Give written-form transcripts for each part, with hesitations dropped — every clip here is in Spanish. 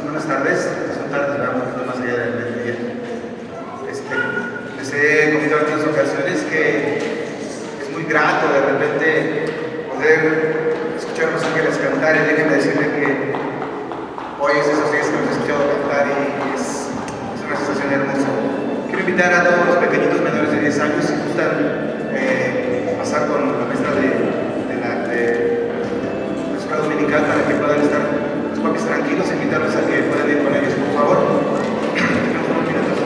Buenas tardes, son tardes, vamos más allá del mediodía. Les he comentado en otras ocasiones que es muy grato de repente poder escuchar a los ángeles cantar, y déjenme decirle que hoy es esos días que los he escuchado cantar y es una sensación hermosa. Quiero invitar a todos los pequeñitos menores de 10 años, si gustan pasar con la maestra de la escuela dominical para que puedan estar los papis tranquilos, invitarlos a que puedan ir con ellos, por favor. Tenemos unos minutos.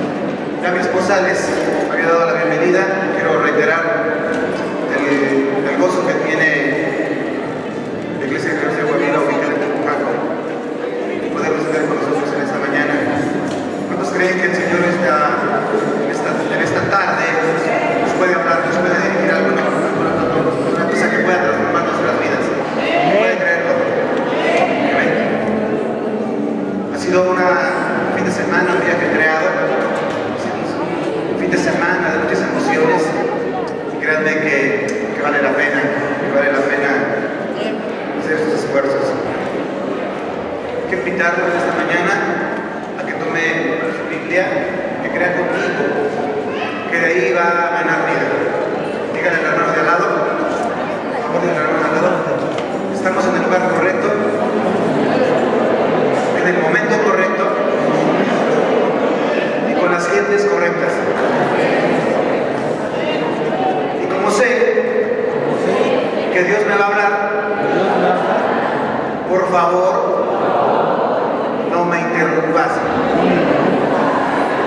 Ya mi esposa les había dado la bienvenida. Quiero reiterar el gozo que tiene la Iglesia de Dios de Guavira, ubicada en Temujaco, y poderlos tener con nosotros en esta mañana. ¿Cuántos creen que el Señor en esta tarde nos puede hablar, nos puede dirigir alguna cosa que pueda transformar nuestras vidas? ¿Puede creerlo? Ha sido un fin de semana, un viaje creado, un fin de semana de muchas emociones, y créanme que vale la pena, hacer esos esfuerzos. Quiero invitarlos esta mañana a que tome su Biblia, que crea conmigo, que de ahí va a ganar vida. Díganle al hermano de al lado, por favor, díganle al hermano de al lado, estamos en el lugar correcto, en el momento correcto y con las gentes correctas. Y como sé que Dios me va a hablar, por favor, no me interrumpas.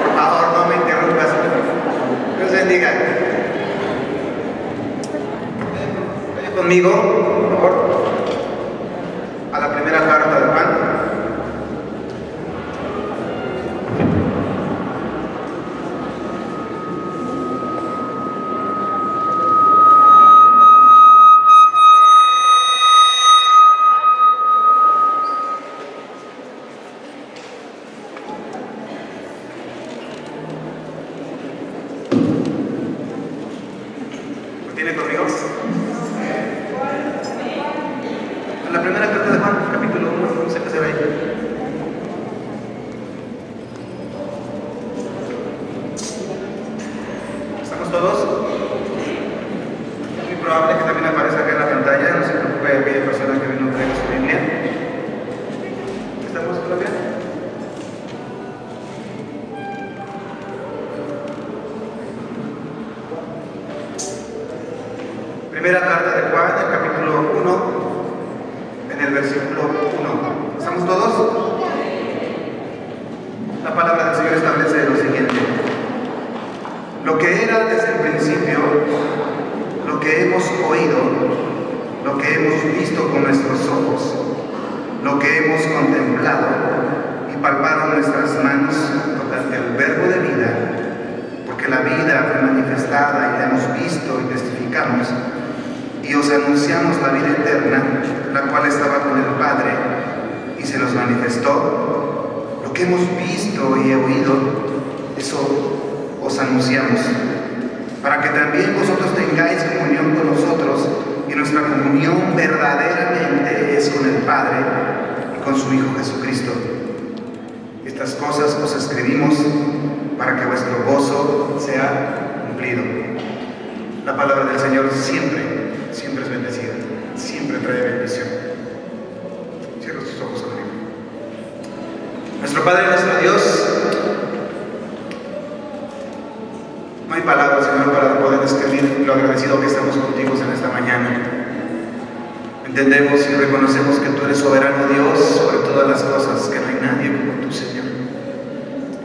Por favor, no me interrumpas. Dios bendiga. Vaya conmigo, por favor, a la primera carta de Juan. ¿Tiene conmigo? En la primera carta de Juan, capítulo 1, no sé qué se ve ahí. ¿Estamos todos? Es muy probable que también aparezca acá en la pantalla, no se preocupe aquella persona que no traiga su Biblia. ¿Estamos todavía? Primera carta de Juan, el capítulo 1, en el versículo 1. ¿Estamos todos? La palabra del Señor establece lo siguiente: lo que era desde el principio, lo que hemos oído, lo que hemos visto con nuestros ojos, lo que hemos contemplado y palparon nuestras manos tocante al verbo de vida, porque la vida fue manifestada y la hemos visto y testificamos, y os anunciamos la vida eterna, la cual estaba con el Padre y se nos manifestó. Lo que hemos visto y oído, eso os anunciamos, para que también vosotros tengáis comunión con nosotros, y nuestra comunión verdaderamente es con el Padre y con su Hijo Jesucristo. Estas cosas os escribimos para que vuestro gozo sea cumplido. La palabra del Señor siempre es bendecida, siempre trae bendición. Cierra tus ojos conmigo. Nuestro Padre, nuestro Dios, no hay palabras, Señor, para poder describir lo agradecido que estamos contigo en esta mañana. Entendemos y reconocemos que tú eres soberano Dios sobre todas las cosas, que no hay nadie como tú, Señor.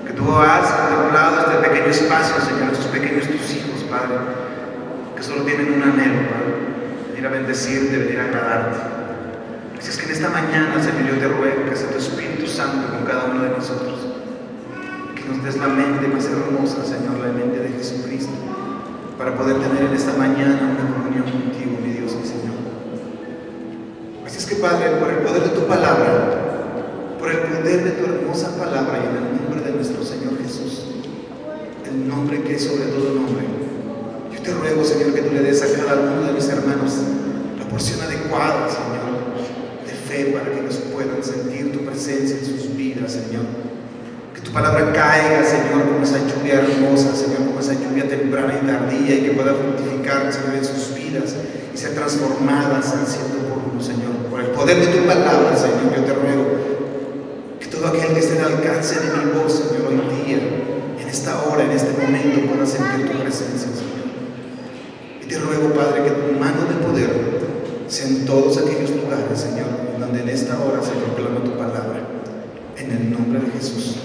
Que tú has contemplado este pequeño espacio, Señor, estos pequeños tus hijos, Padre, que solo tienen un anhelo, Padre: venir a bendecirte, venir a agradarte. Así es que en esta mañana, Señor, yo te ruego que sea tu Espíritu Santo con cada uno de nosotros, que nos des la mente más hermosa, Señor, la mente de Jesucristo, para poder tener en esta mañana una comunión contigo, mi Dios, mi Señor. Así es que, Padre, por el poder de tu palabra, por el poder de tu hermosa palabra y en el nombre de nuestro Señor Jesús, el nombre que es sobre todo nombre, yo te ruego, Señor, que tú le des a cada uno de mis hermanos la porción adecuada, Señor, de fe, para que ellos puedan sentir tu presencia en sus vidas, Señor. Señor. Que tu palabra caiga, Señor, como esa lluvia hermosa, Señor, como esa lluvia temprana y tardía, y que pueda fructificar, Señor, en sus vidas y ser transformadas al 100%, Señor. Por el poder de tu palabra, Señor, yo te ruego que todo aquel que esté al alcance de mi voz, Señor, hoy día, en esta hora, en este momento, pueda sentir tu presencia, Señor. Y te ruego, Padre, que tu mano de poder sea en todos aquellos lugares, Señor, donde en esta hora se proclama tu palabra. En el nombre de Jesús,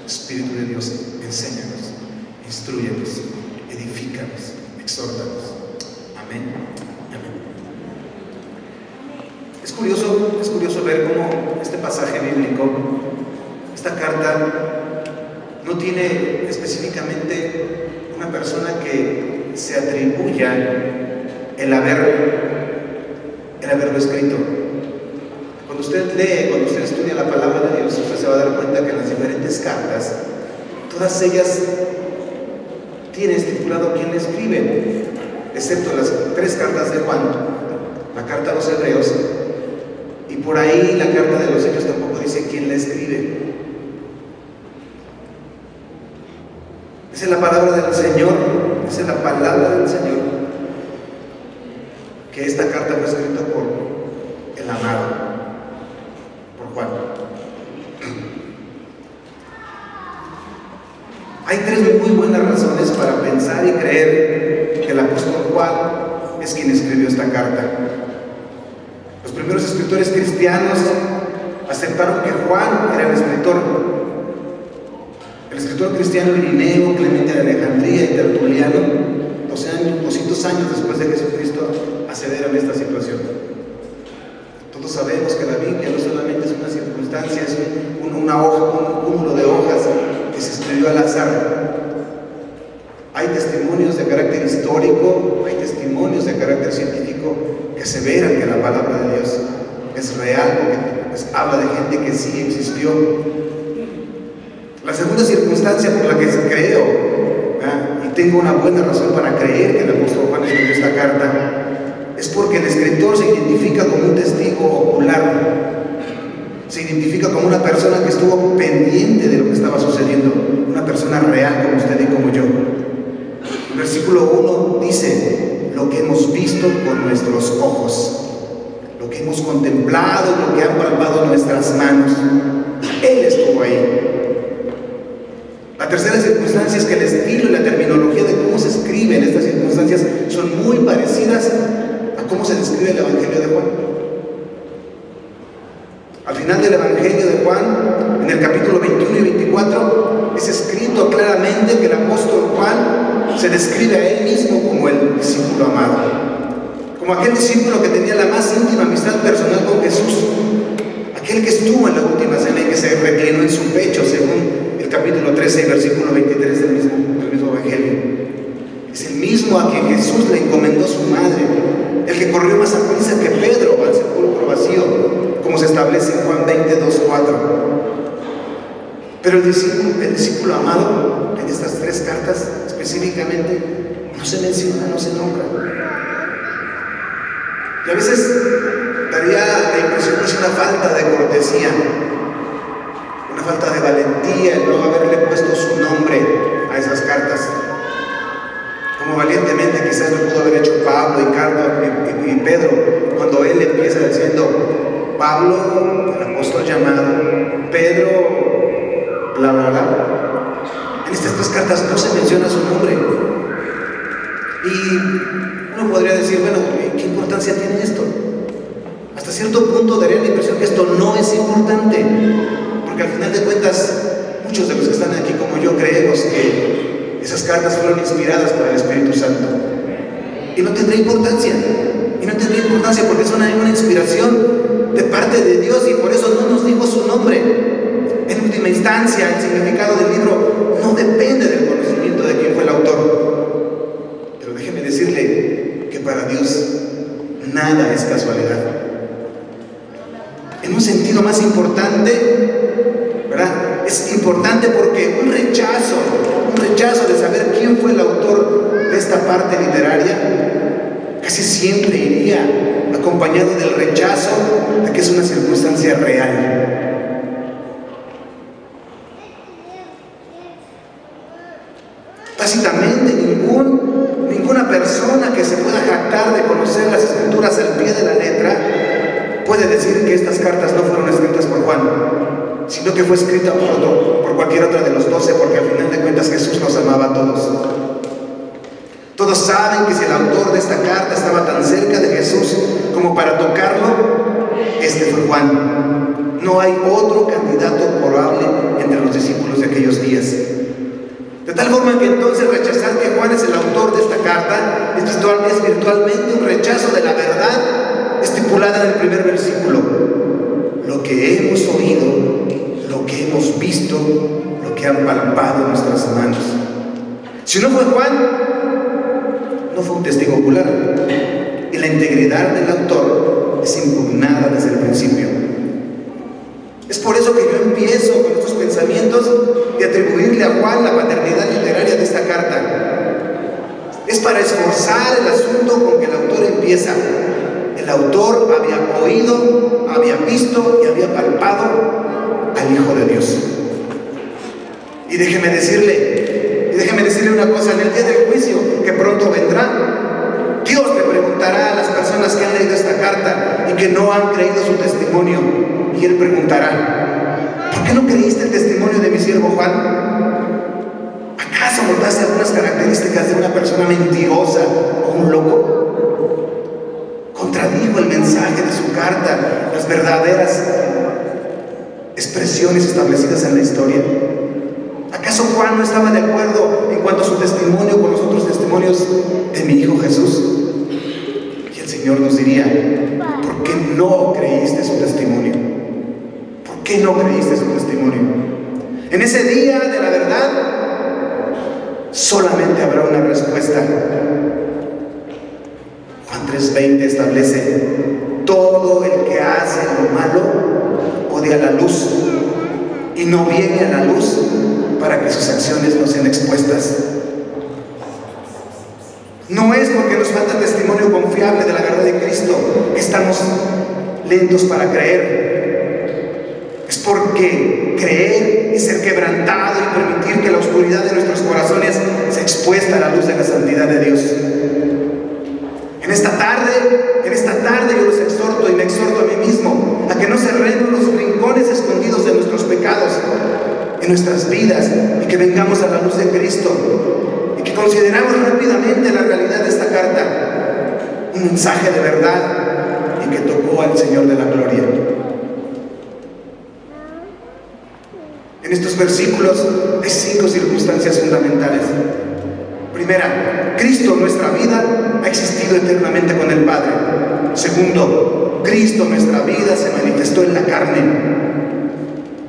Espíritu de Dios, enséñanos, instrúyenos, edifícanos, exhórtanos. Amén. Amén. Es curioso ver cómo este pasaje bíblico, esta carta, no tiene específicamente una persona que se atribuya el haberlo escrito. Cuando usted lee, cuando usted estudia la palabra de Dios, usted se va a dar cuenta que en las diferentes cartas, todas ellas tienen estipulado quién le escribe, excepto las 3 cartas de Juan, la carta a los Hebreos, y por ahí la carta de los Hechos tampoco dice quién la escribe. Esa es la palabra del Señor, esa es la palabra del Señor, que esta carta fue escrita por el amado, por Juan. Hay 3 muy buenas razones para pensar y creer que el apóstol Juan es quien escribió esta carta. Los primeros escritores cristianos aceptaron que Juan era el escritor. El escritor cristiano Irineo, Clemente de Alejandría y Tertuliano, 200 años después de Jesucristo, aseveran esta situación. Todos sabemos que la Biblia no solamente es una circunstancia, es una hoja, un cúmulo de hojas que se escribió al azar. Hay testimonios de carácter histórico, hay testimonios de carácter científico que aseveran que la palabra de Dios es real, porque pues, habla de gente que sí existió. La segunda circunstancia por la que creo, y tengo una buena razón para creer que el apóstol Juan escribió esta carta, es porque el escritor se identifica como un testigo ocular, se identifica como una persona que estuvo pendiente de lo que estaba sucediendo, una persona real como usted y como yo. El versículo 1 dice: lo que hemos visto con nuestros ojos, lo que hemos contemplado, lo que han palpado nuestras manos. Él estuvo ahí. La tercera circunstancia es que el estilo y la terminología de cómo se escriben estas circunstancias son muy parecidas a cómo se describe el Evangelio de Juan. Al final del Evangelio de Juan, en el capítulo 21 y 24, es escrito claramente que el apóstol Juan se describe a él mismo como el discípulo amado, como aquel discípulo que tenía la más íntima amistad personal con Jesús, aquel que estuvo en la última cena y que se reclinó en su pecho, según el capítulo 13 y versículo 23 del mismo Evangelio. Es el mismo a quien Jesús le encomendó su madre, el que corrió más a prisa que Pedro al sepulcro vacío, como se establece en Juan 22:4. Pero el discípulo amado, en estas 3 cartas específicamente, no se menciona, no se nombra. Y a veces daría la impresión que es una falta de cortesía, una falta de valentía el no haberle puesto su nombre a esas cartas, como valientemente quizás lo pudo haber hecho Pablo y Pedro, cuando él empieza diciendo: Pablo, el apóstol llamado, Pedro, bla bla bla. En estas 3 cartas no se menciona su nombre. Y uno podría decir: bueno, ¿qué importancia tiene esto? Hasta cierto punto daría la impresión que esto no es importante, porque al final de cuentas muchos de los que están aquí como yo creemos que esas cartas fueron inspiradas por el Espíritu Santo, y no tendría importancia porque son una inspiración de parte de Dios, y por eso no nos dijo su nombre. En última instancia, el significado del libro no depende del conocimiento de quién fue el autor, pero déjeme decirle que para Dios nada es casualidad. En un sentido más importante, ¿verdad? Es importante porque un rechazo de saber quién fue el autor de esta parte literaria casi siempre iría acompañado del rechazo de que es una circunstancia real. las Escrituras al pie de la letra, puede decir que estas cartas no fueron escritas por Juan, sino que fue escrita por cualquier otra de los 12, porque al final de cuentas Jesús los amaba a todos. Todos saben que si el autor de esta carta estaba tan cerca de Jesús como para tocarlo, este fue Juan. No hay otro candidato probable entre los discípulos de aquellos días. De tal forma que entonces rechazar que Juan es el autor de esta carta es virtualmente un rechazo de la verdad estipulada en el primer versículo. Lo que hemos oído, lo que hemos visto, lo que han palpado nuestras manos. Si no fue Juan, no fue un testigo ocular. Y la integridad del autor es impugnada desde el principio. Es por eso que yo empiezo con estos pensamientos de atribuirle a Juan la paternidad literaria de esta carta. Es para esforzar el asunto con que el autor empieza. El autor había oído, había visto y había palpado al Hijo de Dios. Y déjeme decirle una cosa: en el día del juicio que pronto vendrá, Dios le preguntará a las personas que han leído esta carta y que no han creído su testimonio, y Él preguntará: ¿por qué no creíste el testimonio de mi siervo Juan? ¿Acaso notaste algunas características de una persona mentirosa o un loco? Contradijo el mensaje de su carta, las verdaderas expresiones establecidas en la historia. ¿Acaso Juan no estaba de acuerdo en cuanto a su testimonio con los otros testimonios de mi Hijo Jesús? Y el Señor nos diría: ¿por qué no creíste su testimonio? ¿Por qué no creíste su testimonio? En ese día de la verdad solamente habrá una respuesta. Juan 3:20 establece: todo el que hace lo malo odia la luz y no viene a la luz para que sus acciones no sean expuestas. No es porque nos falta testimonio confiable de la verdad de Cristo que estamos lentos para creer. Es porque creer y ser quebrantado y permitir que la oscuridad de nuestros corazones sea expuesta a la luz de la santidad de Dios. En esta tarde yo los exhorto y me exhorto a mí mismo a que no cerremos los rincones escondidos de nuestros pecados en nuestras vidas y que vengamos a la luz de Cristo y que consideramos rápidamente la realidad de esta carta, un mensaje de verdad y que tocó al Señor de la gloria. En estos versículos hay 5 circunstancias fundamentales. Primera, Cristo, nuestra vida, ha existido eternamente con el Padre. Segundo, Cristo, nuestra vida, se manifestó en la carne.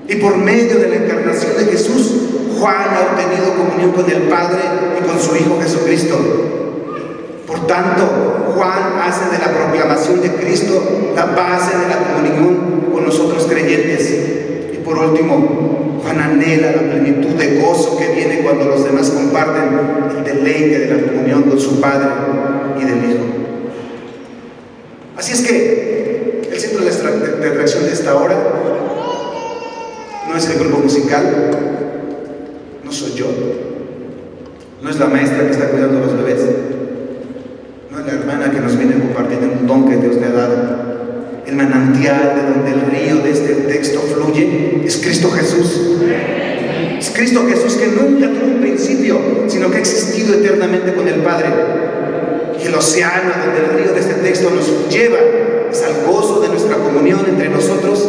Y por medio de la encarnación de Jesús, Juan ha obtenido comunión con el Padre y con su Hijo Jesucristo. Por tanto, Juan hace de la proclamación de Cristo la base de la comunión con nosotros creyentes. Y por último, Juan anhela la plenitud de gozo que viene cuando los demás comparten el deleite de la comunión con su Padre y del Hijo. Así es que el centro de atracción de esta hora no es el grupo musical, no soy yo, no es la maestra que está cuidando a los bebés, no es la hermana que nos viene compartiendo un don que Dios le ha dado. El manantial de donde el río de este texto fluye es Cristo Jesús. Es Cristo Jesús, que nunca tuvo un principio, sino que ha existido eternamente con el Padre. Y el océano donde el río de este texto nos lleva es al gozo de nuestra comunión entre nosotros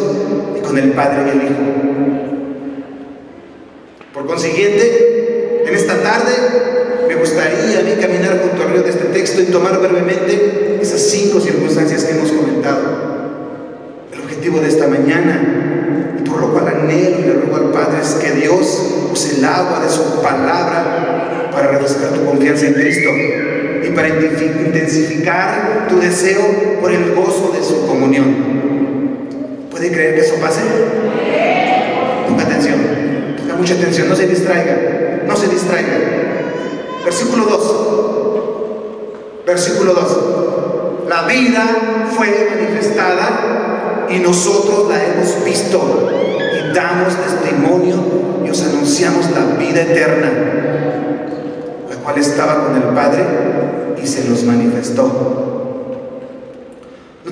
y con el Padre y el Hijo. Por consiguiente, en esta tarde me gustaría a mí caminar junto al río de este texto y tomar brevemente esas 5 circunstancias que hemos comentado. El objetivo de esta mañana, y por lo cual anhelo y le ruego al Padre, es que Dios use el agua de su palabra para refrescar tu confianza en Cristo y para intensificar tu deseo por el gozo de su comunión. ¿Puede creer que eso pase? Ponga atención, ponga mucha atención, no se distraiga, no se distraiga. Versículo 2. La vida fue manifestada y nosotros la hemos visto y damos testimonio y os anunciamos la vida eterna, la cual estaba con el Padre y se nos manifestó.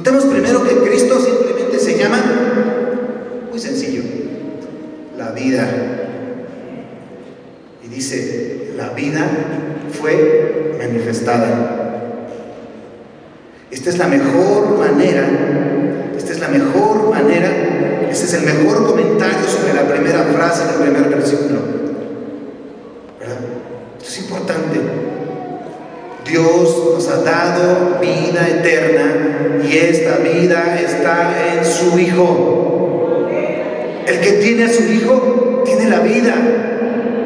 Notemos primero que Cristo simplemente se llama, muy sencillo, la vida. Y dice, la vida fue manifestada. Esta es la mejor manera, este es el mejor comentario sobre la primera frase del primer versículo, ¿verdad? Esto es importante. Dios nos ha dado vida eterna y esta vida está en su Hijo. El que tiene a su Hijo tiene la vida,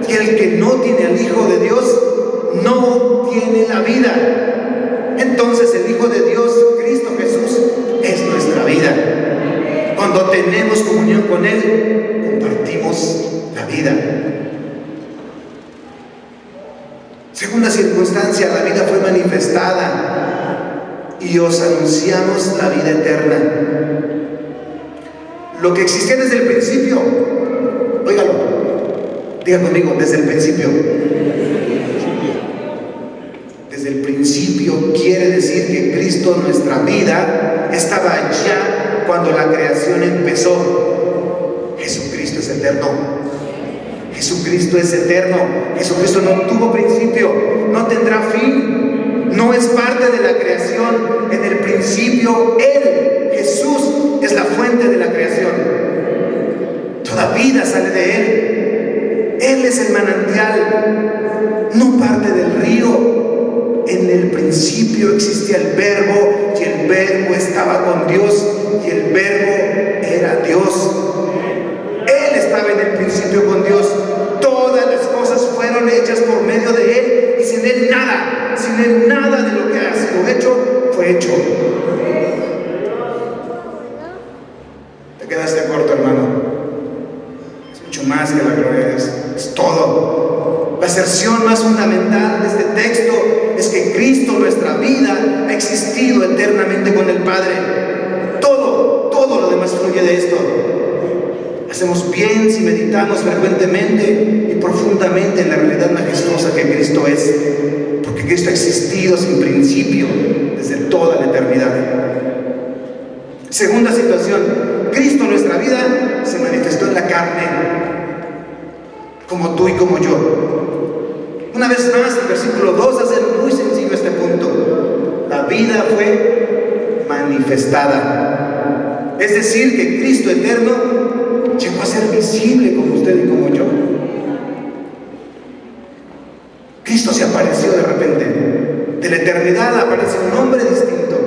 y el que no tiene al Hijo de Dios no tiene la vida. Entonces el Hijo de Dios, Cristo Jesús, es nuestra vida. Cuando tenemos comunión con Él, compartimos la vida. Segunda circunstancia, la vida fue manifestada y os anunciamos la vida eterna. Lo que existía desde el principio, óigalo, diga conmigo, desde el principio. Desde el principio quiere decir que Cristo, nuestra vida, estaba ya cuando la creación empezó. Jesucristo es eterno. Jesucristo es eterno. Jesucristo no tuvo principio, no tendrá fin, no es parte de la creación. En el principio, Él, Jesús, es la fuente de la creación. Toda vida sale de Él. Él es el manantial, no parte del río. En el principio existía el Verbo, y el Verbo estaba con Dios, y el Verbo era Dios. Él estaba en el principio con Dios. Todas las cosas fueron hechas por medio de Él, y sin Él nada de lo que ha sido hecho fue hecho. Te quedaste corto, hermano. Es mucho más que la gloria de Dios. Es todo. La aserción más fundamental de este texto es que Cristo, nuestra vida, ha existido eternamente con el Padre. Todo lo demás fluye de esto. Hacemos bien si meditamos frecuentemente y profundamente en la realidad majestuosa que Cristo es, porque Cristo ha existido sin principio desde toda la eternidad. Segunda situación, Cristo, nuestra vida, se manifestó en la carne, como tú y como yo. Una vez más, el versículo 2 hace muy sencillo este punto. La vida fue manifestada. Es decir, que Cristo eterno llegó a ser visible como usted y como yo. Cristo se apareció de repente. De la eternidad aparece un hombre distinto.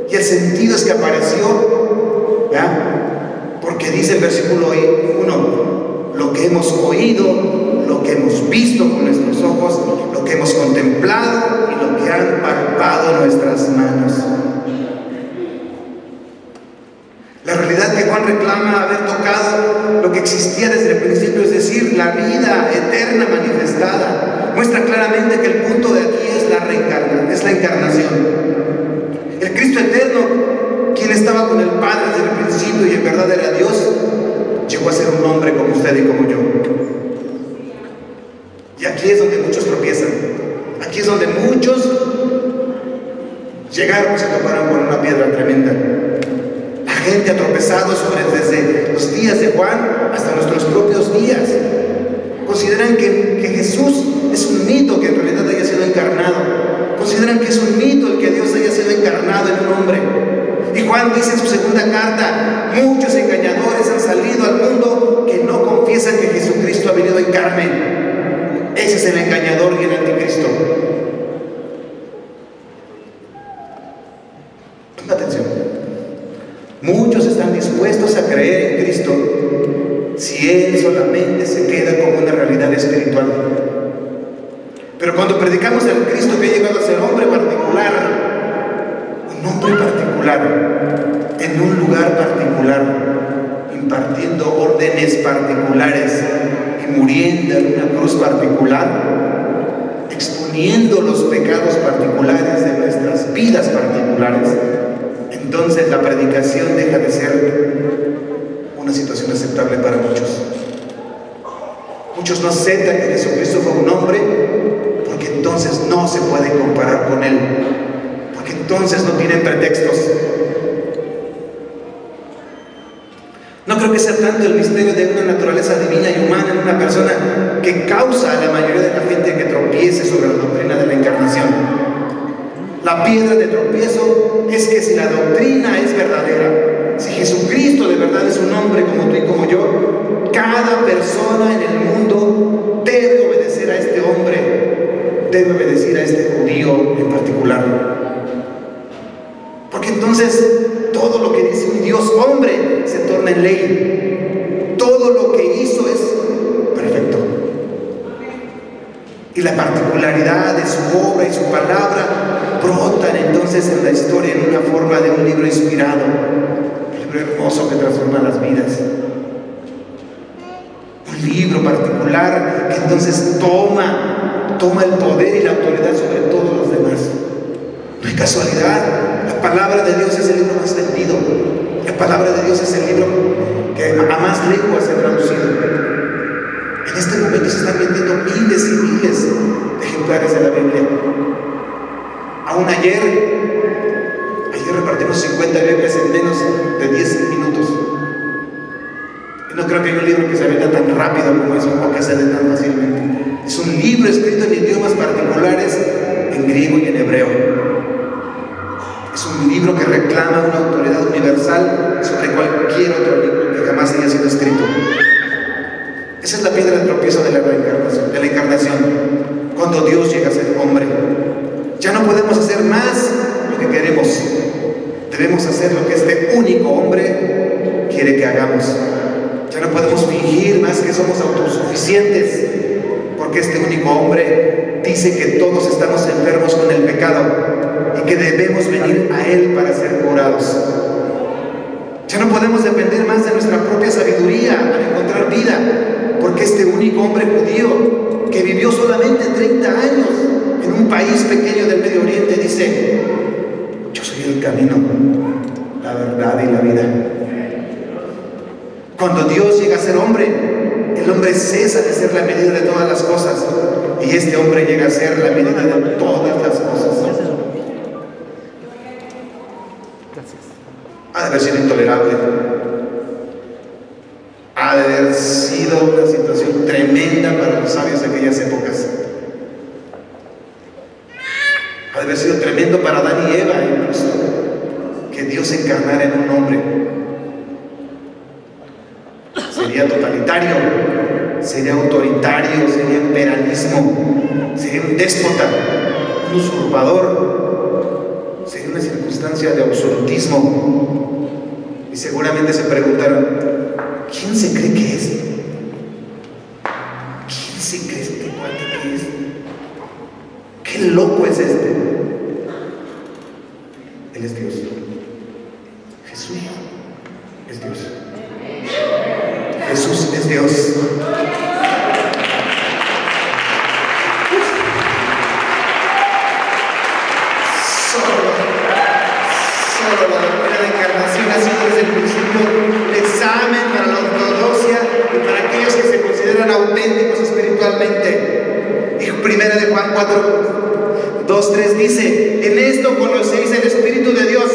Y el sentido es que apareció, ¿verdad? Porque dice el versículo 1, lo que hemos oído, lo que hemos visto con nuestros ojos, lo que hemos contemplado y lo que han palpado nuestras manos. La realidad que Juan reclama haber tocado lo que existía desde el principio, es decir, la vida eterna manifestada, muestra claramente que el punto de aquí es la encarnación. El Cristo eterno, quien estaba con el Padre desde el principio y en verdad era Dios, llegó a ser un hombre como usted y como yo. Y aquí es donde muchos tropiezan. Aquí es donde muchos llegaron y se toparon con una piedra tremenda. La gente ha tropezado desde los días de Juan hasta nuestros propios días. Consideran que Jesús es un mito que en realidad haya sido encarnado. Consideran que es un mito el que Dios haya sido encarnado en un hombre. Y Juan dice en su segunda carta, muchos engañadores han salido al mundo que no confiesan que Jesucristo ha venido en carne. Ese es el engañador y el anticristo. Ponga atención. Muchos están dispuestos a creer en Cristo si Él solamente se queda como una realidad espiritual. Pero cuando predicamos al Cristo que ha llegado a ser hombre particular, en un lugar particular, impartiendo órdenes particulares y muriendo en una cruz particular, exponiendo los pecados particulares de nuestras vidas particulares, entonces la predicación deja de ser una situación aceptable para muchos. Muchos no aceptan que Jesucristo fue un hombre, porque entonces no se puede comparar con Él, porque entonces no tienen pretextos. Creo que sea tanto el misterio de una naturaleza divina y humana en una persona que causa a la mayoría de la gente que tropiece sobre la doctrina de la encarnación. La piedra de tropiezo es que si la doctrina es verdadera, si Jesucristo de verdad es un hombre como tú y como yo, cada persona en el mundo debe obedecer a este hombre, debe obedecer a este judío en particular. Porque entonces todo lo que dice un Dios hombre se torna en ley. Todo lo que hizo es perfecto. Y la particularidad de su obra y su palabra brotan entonces en la historia en una forma de un libro inspirado, un libro hermoso que transforma las vidas. Un libro particular que entonces toma el poder y la autoridad sobre todos los demás. No hay casualidad. La palabra de Dios es el libro más vendido. La palabra de Dios es el libro que a más lenguas se ha traducido. En este momento se están vendiendo miles y miles de ejemplares de la Biblia. Aún ayer repartimos 50 Biblias en menos de 10 minutos. Y no creo que haya un libro que se venda tan rápido como eso, o que se dé tan fácilmente. Es un libro escrito en idiomas particulares, en griego y en hebreo. Es un libro que reclama una autoridad universal sobre cualquier otro libro que jamás haya sido escrito. Esa es la piedra de tropiezo de la encarnación, cuando Dios llega a ser hombre. Ya no podemos hacer más lo que queremos. Debemos hacer lo que este único hombre quiere que hagamos. Ya no podemos fingir más que somos autosuficientes, porque este único hombre dice que todos estamos enfermos con el pecado y que debemos venir a Él para ser curados. Ya no podemos depender más de nuestra propia sabiduría para encontrar vida, porque este único hombre judío que vivió solamente 30 años en un país pequeño del Medio Oriente dice: yo soy el camino, la verdad y la vida. Cuando Dios llega a ser hombre, el hombre cesa de ser la medida de todas las cosas, y este hombre llega a ser la medida de todas las cosas. Ha de haber sido intolerable. Ha de haber sido una situación tremenda para los sabios de aquellas épocas. Ha de haber sido tremendo para Adán y Eva, incluso, que Dios se encarnara en un hombre. Sería totalitario, sería autoritario, sería imperialismo, sería un déspota, un usurpador, sería una circunstancia de absolutismo. Y seguramente se preguntaron: ¿quién se cree que es? ¿Quién se cree este cuate que es? ¿Qué loco es este? Él es Dios. Jesús es Dios. Jesús es Dios. Solo la doctrina de encarnación ha sido desde el principio el examen para la ortodoxia y para aquellos que se consideran auténticos espiritualmente. Y primera de Juan 4:2-3 dice: en esto conocéis el Espíritu de Dios.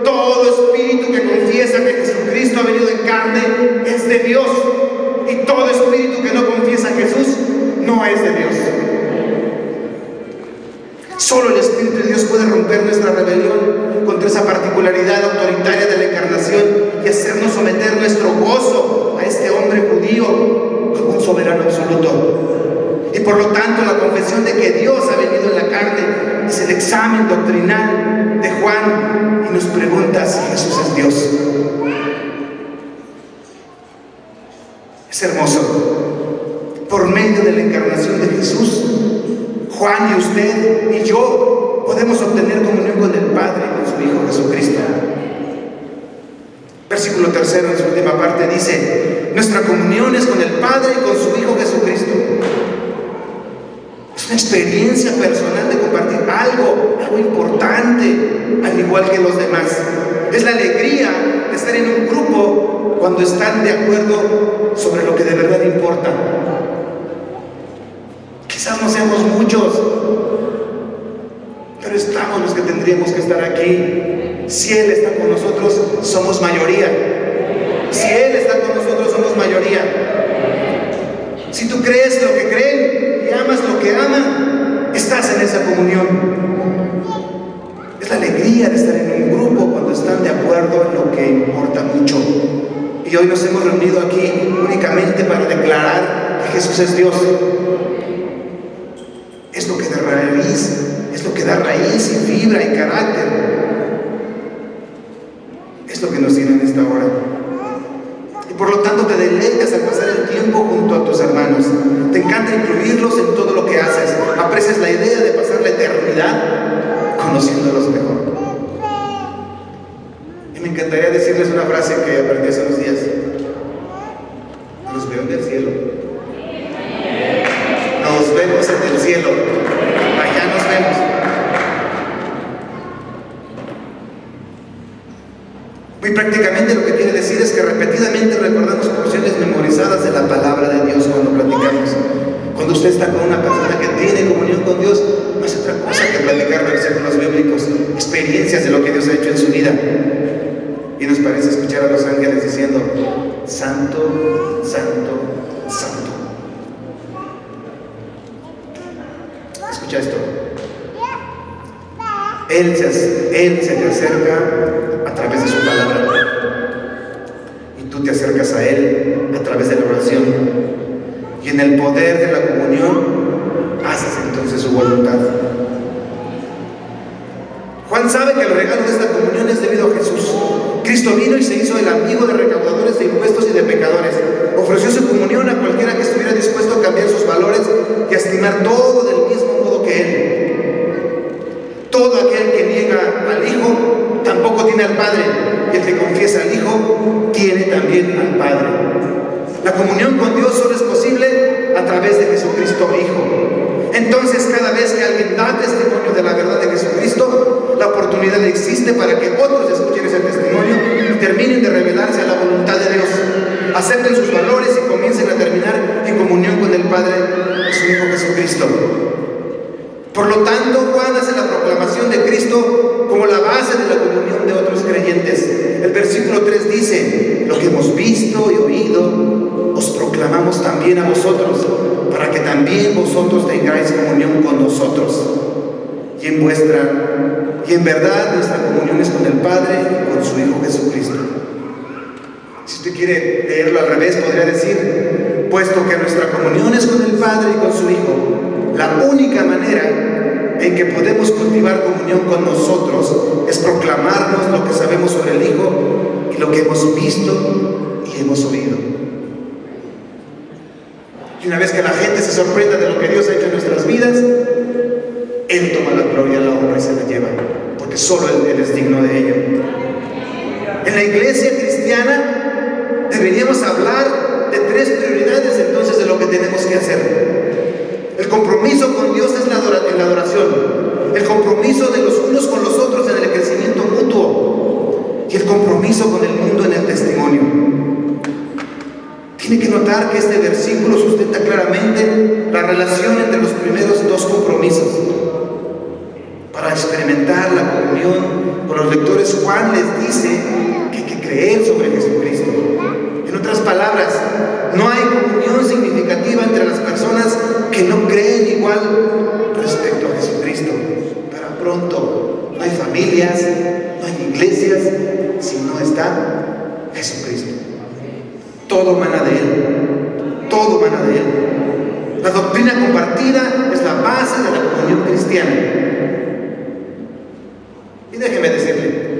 Todo espíritu que confiesa que Jesucristo ha venido en carne es de Dios, y todo espíritu que no confiesa a Jesús no es de Dios. Solo el Espíritu de Dios puede romper nuestra rebelión contra esa particularidad autoritaria de la encarnación y hacernos someter nuestro gozo a este hombre judío como un soberano absoluto. Y por lo tanto, la confesión de que Dios ha venido en la carne es el examen doctrinal de Juan, y nos pregunta si Jesús es Dios. Es hermoso. Por medio de la encarnación de Jesús, Juan y usted y yo podemos obtener comunión con el Padre y con su Hijo Jesucristo. Versículo 3 en su última parte dice: nuestra comunión es con el Padre y con su Hijo Jesucristo. Es una experiencia personal de compartir algo importante, al igual que los demás. Es la alegría de estar en un grupo cuando están de acuerdo sobre lo que de verdad importa. Quizás no seamos muchos, pero estamos los que tendríamos que estar aquí. Si Él está con nosotros, somos mayoría. Si Él está con nosotros, somos mayoría. Si tú crees lo que creen y amas lo que aman, estás en esa comunión. Es la alegría de estar en un grupo cuando están de acuerdo en lo que importa mucho. Y hoy nos hemos reunido aquí únicamente para declarar que Jesús es Dios. Es lo que da raíz y fibra y carácter. Es lo que nos tiene en esta hora. Y por lo tanto te deleitas al pasar el tiempo junto a tus hermanos. Te encanta incluirlos en todo lo que haces. Aprecias la idea de pasar la eternidad conociéndolos mejor. Y me encantaría decirles una frase que aprendí hace unos días. Nos veo en el cielo. Nos vemos en el cielo. Allá nos vemos. Muy prácticamente lo que quiere decir es que repetidamente recordamos porciones memorizadas de la palabra de Dios cuando platicamos. Cuando usted está con una persona que tiene comunión con Dios, no es otra cosa que platicar versículos bíblicos, experiencias de lo que Dios ha hecho en su vida. Y nos parece escuchar a los ángeles diciendo: Santo, Santo, Santo. Escucha esto. Él se te acerca a través de su palabra. Y tú te acercas a Él a través de la oración. Y en el poder de la comunión, haces entonces su voluntad. Juan sabe que el regalo de esta comunión es debido a Jesús. Cristo vino y se hizo el amigo de recaudadores de impuestos y de pecadores. Ofreció su comunión a cualquiera que estuviera dispuesto a cambiar sus valores y a estimar todo del mismo modo que Él. Todo aquel que niega al Hijo tampoco tiene al Padre, y el que confiesa al Hijo tiene también al Padre. La comunión con Dios solo es posible a través de Jesucristo Hijo. Entonces, cada vez que alguien da testimonio de la verdad de Jesucristo, la oportunidad existe para que otros escuchen ese testimonio y terminen de revelarse a la voluntad de Dios, acepten sus valores y comiencen a terminar en comunión con el Padre y su Hijo Jesucristo. Por lo tanto, Juan hace la proclamación de Cristo como la base de la comunión de otros creyentes. El versículo 3 dice: lo que hemos visto y oído, os proclamamos también a vosotros, para que también vosotros tengáis comunión con nosotros. Y en verdad nuestra comunión es con el Padre y con su Hijo Jesucristo. Si usted quiere leerlo al revés, podría decir: puesto que nuestra comunión es con el Padre y con su Hijo, la única manera en que podemos cultivar comunión con nosotros es proclamarnos lo que sabemos sobre el Hijo y lo que hemos visto y hemos oído. Y una vez que la gente se sorprenda de lo que Dios ha hecho en nuestras vidas, Él toma la gloria, la honra y se la lleva, porque solo Él es digno de ello. En la iglesia cristiana deberíamos hablar de 3 prioridades entonces de lo que tenemos que hacer. El compromiso con Dios es en la adoración, el compromiso de los unos con los otros en el crecimiento mutuo y el compromiso con el mundo en el testimonio. Tiene que notar que este versículo sustenta claramente la relación entre los primeros 2 compromisos. Para experimentar la comunión con los lectores, Juan les dice que hay que creer sobre Jesucristo. En otras palabras, no hay comunión significativa entre las personas que no creen igual respecto a Jesucristo. Para pronto, no hay familias, no hay iglesias, si no está Jesucristo. Todo emana de Él, todo emana de Él. La doctrina compartida es la base de la comunión cristiana. Y déjeme decirle,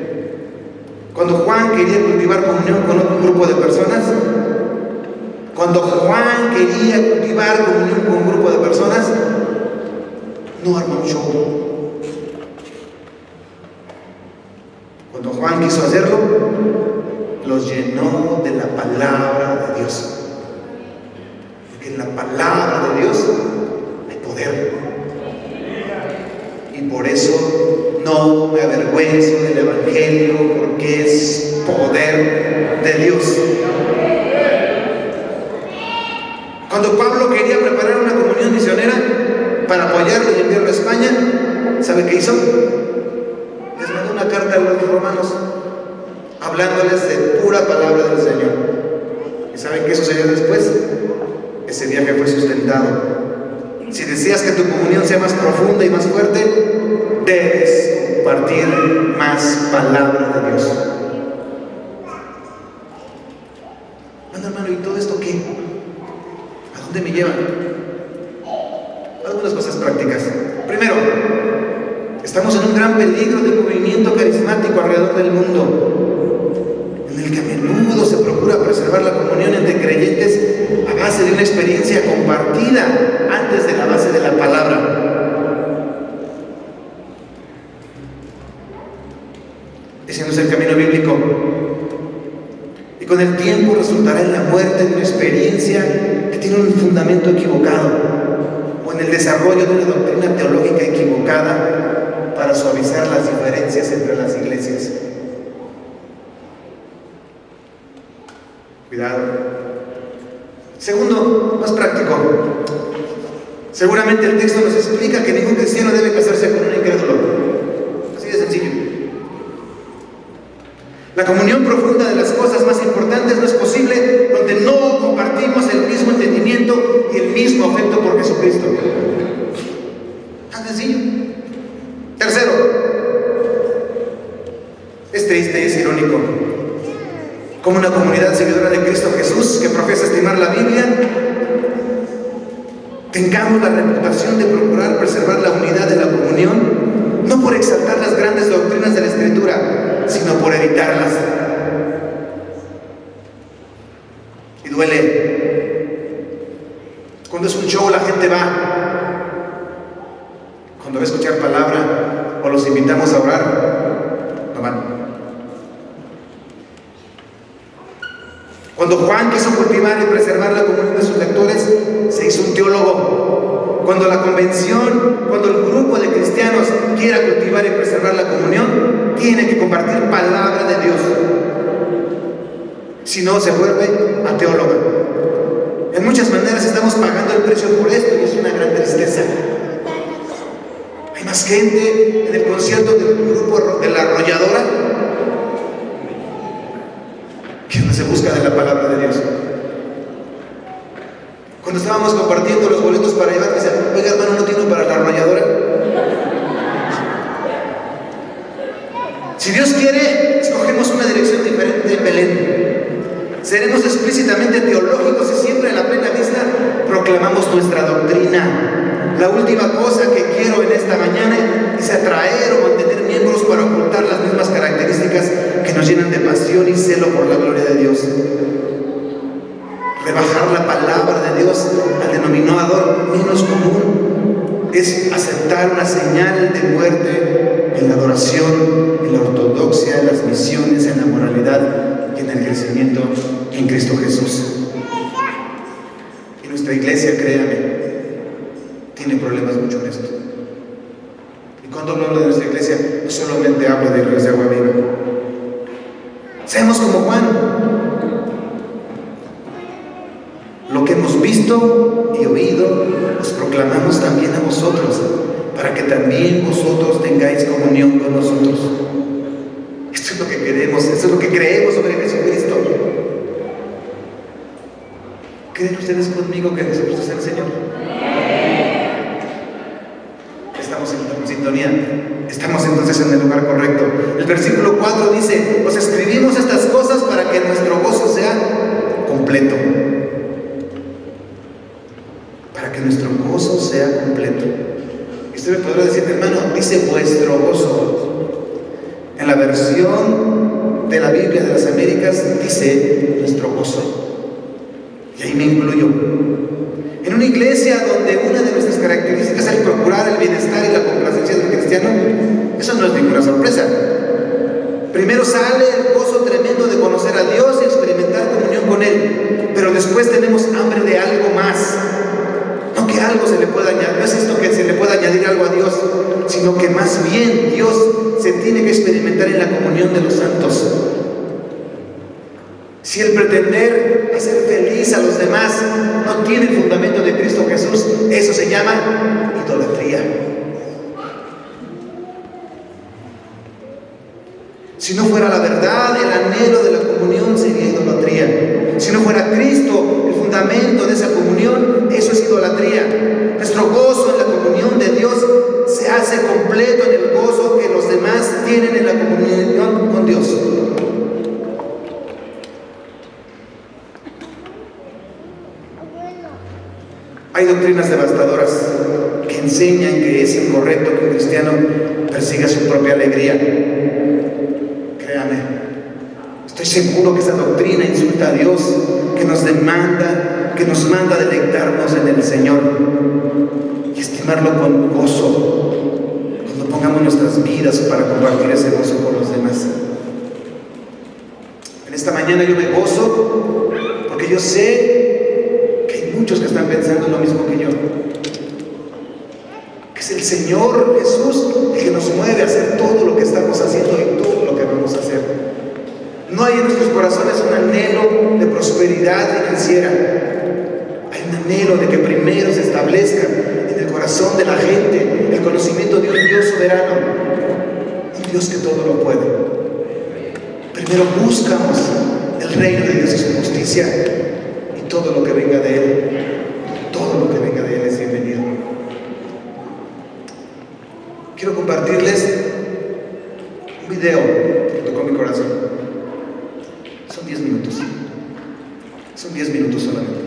cuando Juan quería cultivar comunión con otro grupo de personas, no armó un show. Cuando Juan quiso hacerlo, los llenó de la palabra de Dios. Porque en la palabra de Dios hay poder. Y por eso no me avergüenzo del Evangelio, porque es poder de Dios. Cuando Pablo quería preparar una comunión misionera para apoyarlo y enviarlo a España, ¿sabe qué hizo? Les mandó una carta a los romanos. hablándoles de pura palabra del Señor. ¿Y saben qué sucedió después? Ese viaje fue sustentado. Si deseas que tu comunión sea más profunda y más fuerte, debes compartir más palabra de Dios. Bueno, hermano, ¿y todo esto qué? ¿A dónde me lleva? Algunas cosas prácticas. Primero, estamos en un gran peligro de movimiento carismático alrededor del mundo, en el que a menudo se procura preservar la comunión entre creyentes a base de una experiencia compartida antes de la base de la palabra. Ese no es el camino bíblico. Y con el tiempo resultará en la muerte de una experiencia que tiene un fundamento equivocado, o en el desarrollo de una doctrina teológica equivocada para suavizar las diferencias entre las iglesias. Cuidado. Segundo, más práctico. Seguramente el texto nos explica que ningún cristiano debe casarse con un incrédulo. Así de sencillo. La comunión profunda de las cosas más importantes no es posible donde no compartimos el mismo entendimiento y el mismo afecto por Jesucristo. Tan sencillo. Tercero, es triste y es irónico como una comunidad seguidora de Cristo Jesús que profesa estimar la Biblia tengamos la reputación de procurar preservar la unidad de la comunión, no por exaltar las grandes doctrinas de la Escritura, sino por evitarlas. Y duele. Cuando es un show la gente va. Cuando va a escuchar palabra o los invitamos a orar, no van. Cuando Juan quiso cultivar y preservar la comunión de sus lectores, se hizo un teólogo. Cuando la convención, cuando el grupo de cristianos quiera cultivar y preservar la comunión, tiene que compartir palabra de Dios. Si no, se vuelve a teólogo. En muchas maneras estamos pagando el precio por esto y es una gran tristeza. Hay más gente en el concierto del grupo de la Arrolladora que no se busca de la palabra de Dios. Cuando estábamos compartiendo los boletos para llevar, me decían, oiga hermano, ¿no tiene para la Arrolladora? Si Dios quiere, escogemos una dirección diferente en Belén. Seremos explícitamente teológicos y siempre en la plena vista proclamamos nuestra doctrina. La última cosa que quiero en esta mañana es atraer o mantener miembros para ocultar las mismas características que nos llenan de pasión y celo por la gloria de Dios. Rebajar la palabra de Dios al denominador menos común es aceptar una señal de muerte en la adoración, en la ortodoxia, en las misiones, en la moralidad y en el crecimiento en Cristo Jesús. Y nuestra iglesia, créame, tiene problemas mucho en esto. Y cuando hablo de nuestra iglesia, no solamente hablo de Ríos de Agua Viva. Seamos como Juan. Lo que hemos visto y oído, os proclamamos también a vosotros, para que también vosotros tengáis comunión con nosotros. Esto es lo que queremos, esto es lo que creemos sobre Jesucristo. ¿Creen ustedes conmigo que Jesucristo es el Señor? Estamos en sintonía. Estamos entonces en el lugar correcto. El versículo 4 dice: os escribimos estas cosas para que nuestro gozo sea completo. Para que nuestro gozo sea completo. Y usted me podrá decir, hermano, dice vuestro gozo. En la versión de la Biblia de las Américas dice nuestro gozo. Y ahí me incluyo. En una iglesia donde una de nuestras características es procurar el bienestar y la complacencia del cristiano, eso no es ninguna sorpresa. Primero sale el gozo tremendo de conocer a Dios y experimentar comunión con Él, pero después tenemos hambre de algo más. No que algo se le pueda añadir, no es esto que se le pueda añadir algo a Dios, sino que más bien Dios se tiene que experimentar en la comunión de los santos. Si el pretender hacer feliz a los demás no tiene el fundamento de Cristo Jesús, eso se llama idolatría. Si no fuera la verdad, el anhelo de la comunión sería idolatría. Si no fuera Cristo el fundamento de esa comunión, eso es idolatría. Nuestro gozo en la comunión de Dios se hace completo en el gozo que los demás tienen en la comunión con Dios. Hay doctrinas devastadoras que enseñan que es incorrecto que un cristiano persiga su propia alegría. Créame, estoy seguro que esa doctrina insulta a Dios, que nos manda a deleitarnos en el Señor y estimarlo con gozo cuando pongamos nuestras vidas para compartir ese gozo con los demás. En esta mañana yo me gozo porque yo sé que hay muchos que están pensando lo mismo que yo, que es el Señor Jesús el que nos mueve a hacer todo lo que estamos haciendo y todo lo que vamos a hacer. No hay en nuestros corazones un anhelo de prosperidad financiera. Hay un anhelo de que primero se establezca en el corazón de la gente el conocimiento de un Dios soberano, un Dios que todo lo puede. Primero buscamos el reino de Dios y su justicia, y todo lo que venga de Él, todo lo que venga de Él es bienvenido. Quiero compartirles un video que tocó mi corazón. Son 10 minutos. Son 10 minutos solamente.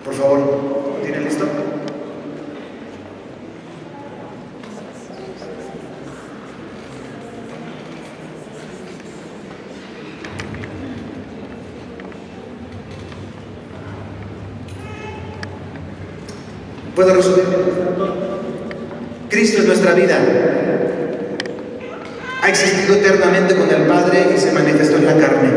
Por favor, ¿tienen listo? ¿Puedo resumir? Cristo es nuestra vida. Ha existido eternamente con el Padre y se manifestó en la carne.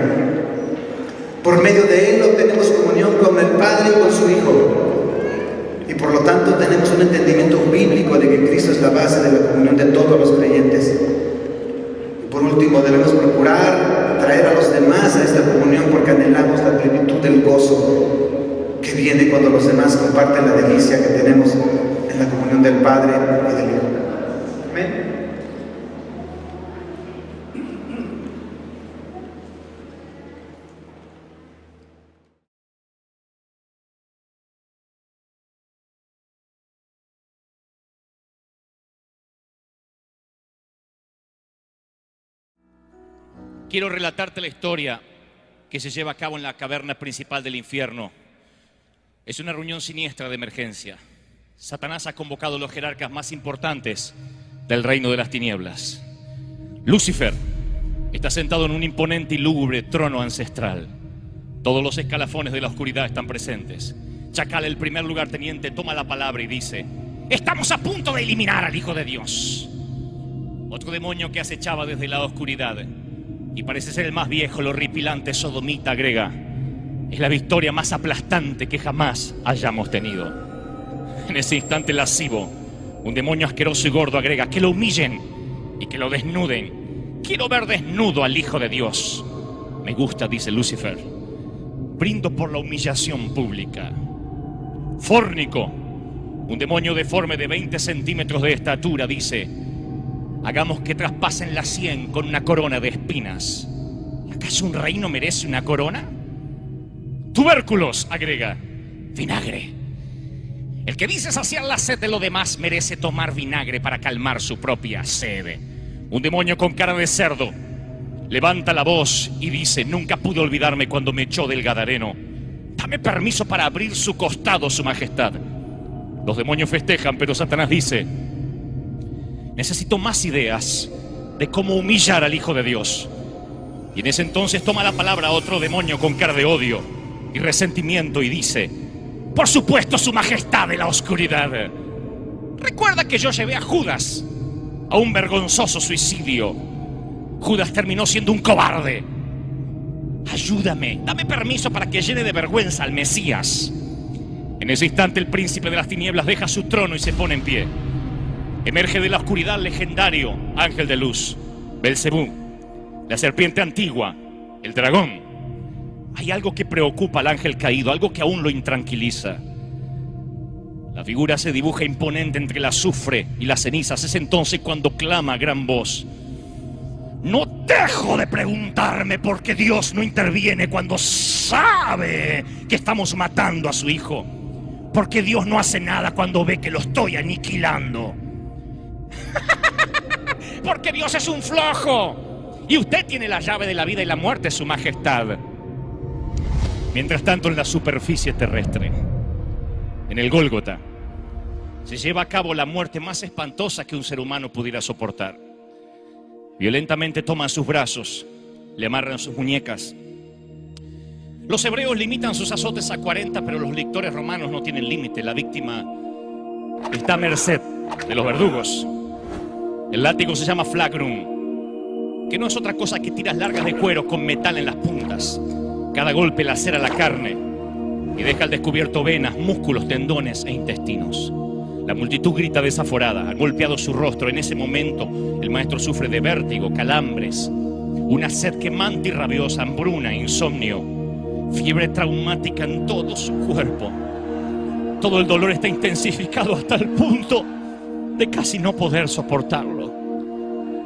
Por medio de Él obtenemos comunión con el Padre y con su Hijo. Y por lo tanto tenemos un entendimiento bíblico de que Cristo es la base de la comunión de todos los creyentes. Y por último, debemos procurar traer a los demás a esta comunión porque anhelamos la plenitud del gozo que viene cuando los demás comparten la delicia que tenemos en la comunión del Padre y del Hijo. Amén. Quiero relatarte la historia que se lleva a cabo en la caverna principal del infierno. Es una reunión siniestra de emergencia. Satanás ha convocado a los jerarcas más importantes del reino de las tinieblas. Lucifer está sentado en un imponente y lúgubre trono ancestral. Todos los escalafones de la oscuridad están presentes. Chacal, el primer lugarteniente, toma la palabra y dice: estamos a punto de eliminar al Hijo de Dios. Otro demonio que acechaba desde la oscuridad y parece ser el más viejo, el horripilante sodomita, agrega: es la victoria más aplastante que jamás hayamos tenido. En ese instante lascivo, un demonio asqueroso y gordo agrega: que lo humillen y que lo desnuden. Quiero ver desnudo al Hijo de Dios. Me gusta, dice Lucifer. Brindo por la humillación pública. Fórnico, un demonio deforme de 20 centímetros de estatura, dice: hagamos que traspasen la sien con una corona de espinas. ¿Acaso un reino merece una corona? Tubérculos, agrega: vinagre. El que dice saciar la sed de lo demás merece tomar vinagre para calmar su propia sed. Un demonio con cara de cerdo levanta la voz y dice: nunca pude olvidarme cuando me echó del Gadareno. Dame permiso para abrir su costado, su majestad. Los demonios festejan, pero Satanás dice: necesito más ideas de cómo humillar al Hijo de Dios. Y en ese entonces toma la palabra otro demonio con cara de odio y resentimiento y dice: por supuesto, su majestad de la oscuridad. Recuerda que yo llevé a Judas a un vergonzoso suicidio. Judas terminó siendo un cobarde. Ayúdame, dame permiso para que llene de vergüenza al Mesías. En ese instante el príncipe de las tinieblas deja su trono y se pone en pie. Emerge de la oscuridad el legendario ángel de luz, Belcebú, la serpiente antigua, el dragón. Hay algo que preocupa al ángel caído, algo que aún lo intranquiliza. La figura se dibuja imponente entre el azufre y las cenizas. Es entonces cuando clama a gran voz: No dejo de preguntarme por qué Dios no interviene cuando sabe que estamos matando a su hijo. ¿Por qué Dios no hace nada cuando ve que lo estoy aniquilando? Porque Dios es un flojo. Y usted tiene la llave de la vida y la muerte, su majestad. Mientras tanto, en la superficie terrestre, en el Gólgota, se lleva a cabo la muerte más espantosa que un ser humano pudiera soportar. Violentamente toman sus brazos, le amarran sus muñecas. Los hebreos limitan sus azotes a 40, pero los lictores romanos no tienen límite. La víctima está a merced de los verdugos. El látigo se llama flagrum, que no es otra cosa que tiras largas de cuero con metal en las puntas. Cada golpe lacera la carne y deja al descubierto venas, músculos, tendones e intestinos. La multitud grita desaforada, ha golpeado su rostro. En ese momento el maestro sufre de vértigo, calambres, una sed quemante y rabiosa, hambruna, insomnio, fiebre traumática en todo su cuerpo. Todo el dolor está intensificado hasta el punto de casi no poder soportarlo.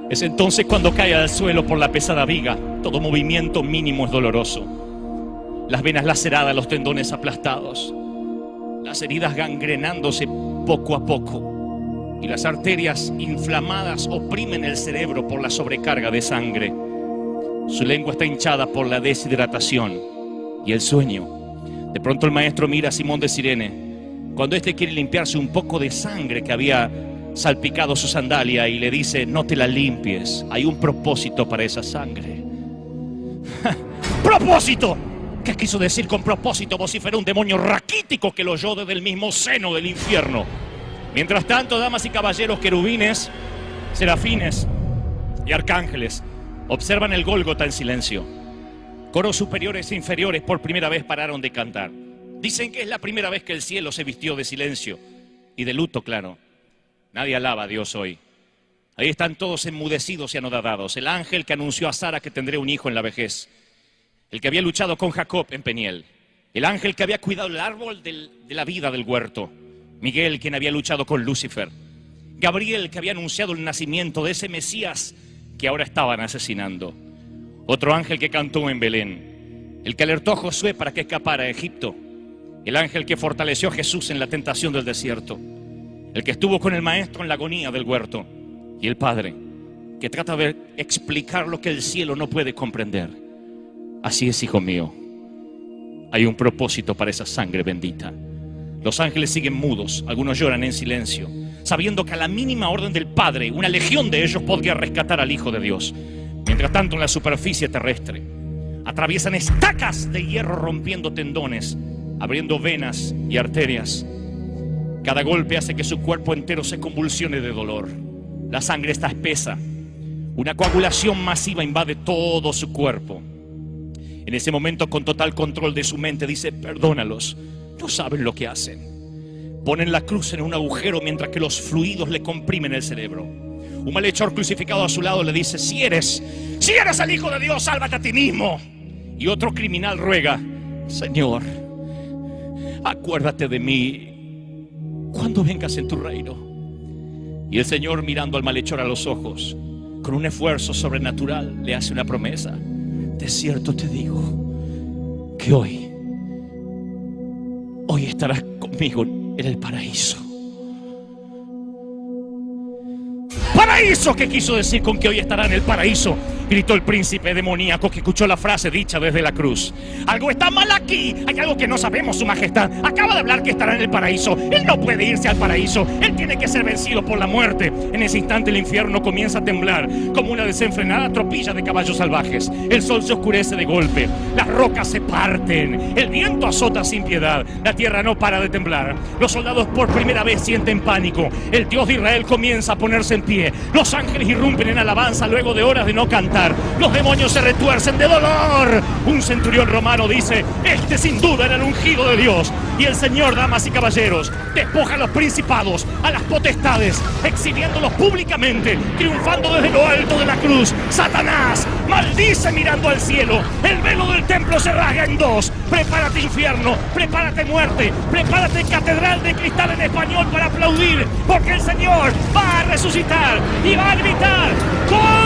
Es entonces cuando cae al suelo por la pesada viga. Todo movimiento mínimo es doloroso. Las venas laceradas, los tendones aplastados, las heridas gangrenándose poco a poco, y las arterias inflamadas oprimen el cerebro por la sobrecarga de sangre. Su lengua está hinchada por la deshidratación y el sueño. De pronto el maestro mira a Simón de Cirene cuando éste quiere limpiarse un poco de sangre que había salpicado su sandalia, y le dice: no te la limpies, hay un propósito para esa sangre. ¡Propósito! ¿Qué quiso decir con propósito? Vociferó un demonio raquítico que lo oyó desde el mismo seno del infierno. Mientras tanto, damas y caballeros, querubines, serafines y arcángeles observan el Gólgota en silencio. Coros superiores e inferiores por primera vez pararon de cantar. Dicen que es la primera vez que el cielo se vistió de silencio y de luto, claro. Nadie alaba a Dios hoy. Ahí están todos enmudecidos y anodadados. El ángel que anunció a Sara que tendría un hijo en la vejez. El que había luchado con Jacob en Peniel. El ángel que había cuidado el árbol de la vida del huerto. Miguel, quien había luchado con Lucifer. Gabriel, que había anunciado el nacimiento de ese Mesías que ahora estaban asesinando. Otro ángel que cantó en Belén. El que alertó a Josué para que escapara a Egipto. El ángel que fortaleció a Jesús en la tentación del desierto. El que estuvo con el maestro en la agonía del huerto. Y el Padre, que trata de explicar lo que el cielo no puede comprender. Así es, hijo mío. Hay un propósito para esa sangre bendita. Los ángeles siguen mudos, algunos lloran en silencio, sabiendo que a la mínima orden del Padre, una legión de ellos podría rescatar al Hijo de Dios. Mientras tanto, en la superficie terrestre, atraviesan estacas de hierro rompiendo tendones, abriendo venas y arterias. Cada golpe hace que su cuerpo entero se convulsione de dolor. La sangre está espesa. Una coagulación masiva invade todo su cuerpo. En ese momento, con total control de su mente, dice: perdónalos, no saben lo que hacen. Ponen la cruz en un agujero mientras que los fluidos le comprimen el cerebro. Un malhechor crucificado a su lado le dice: si eres el Hijo de Dios, sálvate a ti mismo. Y otro criminal ruega: Señor, acuérdate de mí cuando vengas en tu reino. Y el Señor, mirando al malhechor a los ojos, con un esfuerzo sobrenatural, le hace una promesa: de cierto te digo que hoy estarás conmigo en el paraíso. ¡Paraíso! ¿Qué quiso decir con que hoy estará en el paraíso? Gritó el príncipe demoníaco que escuchó la frase dicha desde la cruz. Algo está mal aquí. Hay algo que no sabemos, su majestad. Acaba de hablar que estará en el paraíso. Él no puede irse al paraíso. Él tiene que ser vencido por la muerte. En ese instante el infierno comienza a temblar como una desenfrenada tropilla de caballos salvajes. El sol se oscurece de golpe. Las rocas se parten. El viento azota sin piedad. La tierra no para de temblar. Los soldados por primera vez sienten pánico. El Dios de Israel comienza a ponerse en pie. Los ángeles irrumpen en alabanza luego de horas de no cantar. Los demonios se retuercen de dolor. Un centurión romano dice: este sin duda era el ungido de Dios. Y el Señor, damas y caballeros, despoja a los principados, a las potestades, exhibiéndolos públicamente, triunfando desde lo alto de la cruz. Satanás maldice mirando al cielo. El velo del templo se rasga en dos. Prepárate, infierno, prepárate, muerte, prepárate, catedral de cristal en español, para aplaudir, porque el Señor va a resucitar y va a gritar: ¡Con